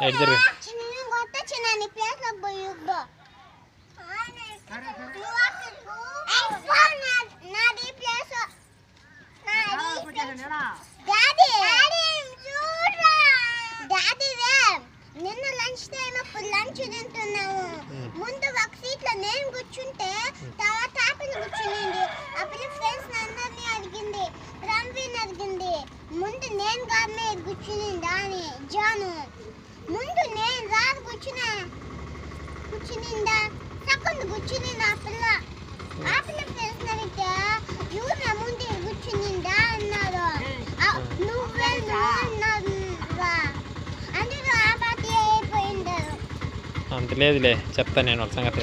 ఇద్దరు నిన్న lunch time అప్పుడు లంచ్ తింటున్నాము. ముందు ఒక సీట్ లో నేను కూర్చుంటే తర్వాత ఆపిల్ కూర్చునింది. ఆపిల్ ఫ్రెండ్స్ అందరినీ అడిగింది, రణ్వీర్ అడిగింది. ముందు నేను కాదు మీద కూర్చునింది అని జాను. ముందు నేను రాదు కూర్చునిందా సెకండ్ కూర్చునింది ఆ పిల్ల. ఫ్రెండ్స్ అడిగితే ఎవరు ముందు కూర్చునిందా అన్నారు. నువ్వే అన్నారు. అందులో ఆ పార్టీ అయిపోయింది. అంత లేదులే, చెప్తాను నేను ఒక సంగతి.